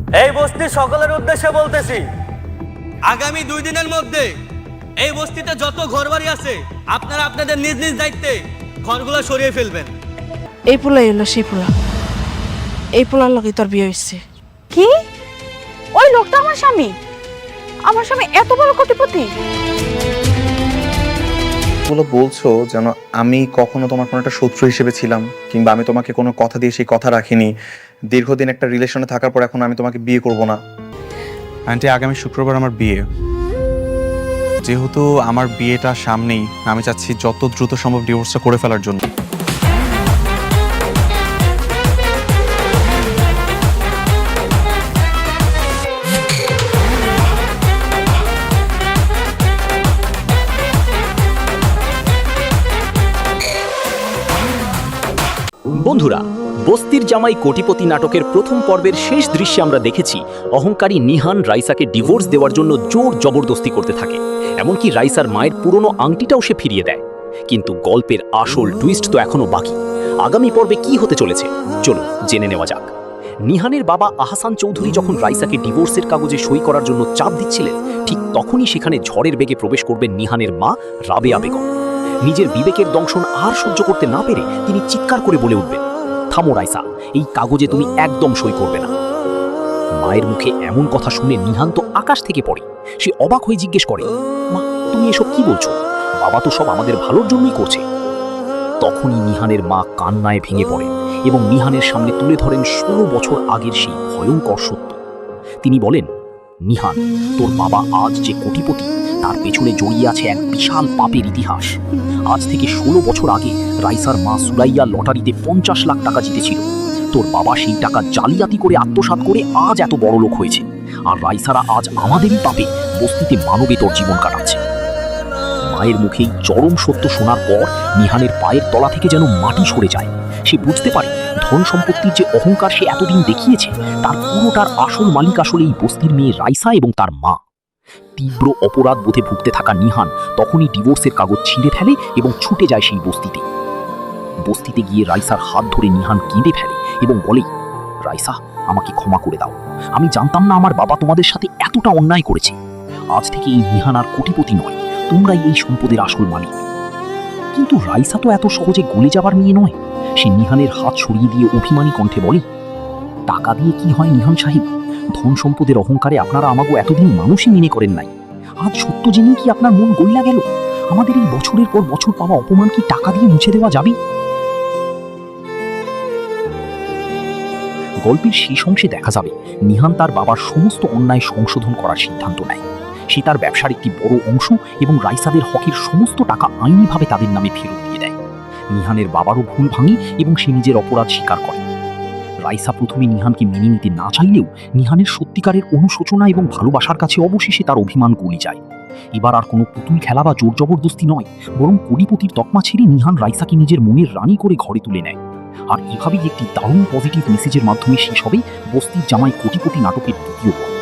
এই বস্তির সকলের উদ্দেশ্যে বলতেছি, আগামী 2 দিনের মধ্যে এই বস্তিতে যত ঘরবাড়ি আছে আপনারা আপনাদের নিজ নিজ দায়িত্বে ঘরগুলো সরিয়ে ফেলবেন। এই পোলাই হলো সেই পোলা, এই পোলার লগে তোর বিয়ে হয়েছে। কি? ওই লোকটা আমার স্বামী? আমার স্বামী এত বড় কোটিপতি? বলো বলছো যেন আমি কখনো তোমার কোনো একটা শত্রু হিসেবে ছিলাম, কিংবা আমি তোমাকে কোনো কথা দিয়ে সেই কথা রাখিনি। দীর্ঘদিন একটা রিলেশনে থাকার পর এখন আমি তোমাকে বিয়ে করব না। আন্টি, আগামী শুক্রবার আমার বিয়ে। যেহেতু আমার বিয়েটা সামনেই, আমি চাচ্ছি যত দ্রুত সম্ভব ডিভোর্সটা করে ফেলার জন্য। বন্ধুরা, বস্তির জামাই কোটিপতি নাটকের প্রথম পর্বের শেষ দৃশ্যে আমরা দেখেছি অহংকারী নিহান রাইসাকে ডিভোর্স দেওয়ার জন্য জোর জবরদস্তি করতে থাকে। এমনকি রাইসার মায়ের পুরনো আংটিটাও সে ফিরিয়ে দেয়। কিন্তু গল্পের আসল টুইস্ট তো এখনো বাকি। আগামী পর্বে কি হতে চলেছে চলো জেনে নেওয়া যাক। নিহানের বাবা আহসান চৌধুরী যখন রাইসাকে ডিভোর্সের কাগজে সই করার জন্য চাপ দিচ্ছিলেন, ঠিক তখনই সেখানে ঝড়ের বেগে প্রবেশ করবেন নিহানের মা রাবেয়া বেগম। নিজের বিবেকের দংশন আর সহ্য করতে না পেরে তিনি চিৎকার করে বলে উঠবেন, থামো রাইসা, এই কাগজে তুমি একদম সই করবে না। মায়ের মুখে এমন কথা শুনে নিহান তো আকাশ থেকে পড়ে। সে অবাক হয়ে জিজ্ঞেস করে, মা তুমি এসব কি বলছো? বাবা তো সব আমাদের ভালোর জন্যই করছে। তখনই নিহানের মা কান্নায় ভেঙে পড়েন এবং নিহানের সামনে তুলে ধরেন 16 বছর আগের সেই ভয়ঙ্কর সত্য। তিনি বলেন, নিহান, তোর বাবা আজ যে কোটিপতি, তার পেছনে জড়িয়ে আছে এক বিশাল পাপের ইতিহাস। আজ থেকে 16 বছর আগে রাইসার মা সুরাইয়া লটারিতে 50 লাখ টাকা জিতেছিল। তোর বাবা সেই টাকা জালিয়াতি করে আত্মসাৎ করে আজ এত বড় লোক হয়েছে, আর রাইসারা আজ আমাদেরই পাপে বস্তিতে মানবে তোর জীবন কাটাচ্ছে। মায়ের মুখেই চরম সত্য শোনার পর নিহানের পায়ের তলা থেকে যেন মাটি সরে যায়। সে বুঝতে পারে ধন সম্পত্তির যে অহংকার সে এতদিন দেখিয়েছে, তার পুরোটার আসল মালিক আসলে এই বস্তির মেয়ে রাইসা এবং তার মা। তীব্র অপরাধ বোধে ভুগতে থাকা নিহান তখনই ডিভোর্সের কাগজ ছিঁড়ে ফেলে এবং ছুটে যায় সেই বস্তিতে। বস্তিতে গিয়ে রাইসার হাত ধরে নিহান কেঁদে ফেলে এবং বলে, রাইসা, আমাকে ক্ষমা করে দাও। আমি জানতাম না আমার বাবা তোমাদের সাথে এতটা অন্যায় করেছে। আজ থেকে এই নিহান আর কোটিপতি নয়, তোমরাই এই সম্পদের আসল মালিক। কিন্তু রাইসা তো এত সহজে গলে যাবার মেয়ে নয়। সে নিহানের হাত সরিয়ে দিয়ে অভিমানী কণ্ঠে বলে, টাকা দিয়ে কি হয় নিহান সাহেব? ধন সম্পদের অহংকারে আপনারা আমাকে এতদিন মানুষই মেনে করেন নাই। আজ সত্য জেনে কি আপনার মন গইলা গেল? আমাদের এই বছরের পর বছর পাওয়া অপমান কি টাকা দিয়ে মুছে দেওয়া যাবে? গল্পের শেষ অংশে দেখা যাবে নিহান তার বাবার সমস্ত অন্যায় সংশোধন করার সিদ্ধান্ত নেয়। সে তার ব্যবসার একটি বড় অংশ এবং রাইসাদের হকের সমস্ত টাকা আইনিভাবে তাদের নামে ফেরত দিয়ে দেয়। নিহানের বাবারও ভুল ভাঙে এবং সে নিজের অপরাধ স্বীকার করে। রাইসা প্রথমে নিহানকে মেনে নিতে না চাইলেও নিহানের সত্যিকারের অনুশোচনা এবং ভালোবাসার কাছে অবশেষে তার অভিমান গলে যায়। এবার আর কোনো পুতুল খেলা বা জোর জবরদস্তি নয়, বরং কোটিপতির তকমা ছেড়ে নিহান রাইসাকে নিজের মনের রানী করে ঘরে তুলে নেয়। আর এভাবেই একটি দারুণ পজিটিভ মেসেজের মাধ্যমে শেষ হবে বস্তির জামাই কোটিপতি নাটকের দ্বিতীয় পর্ব।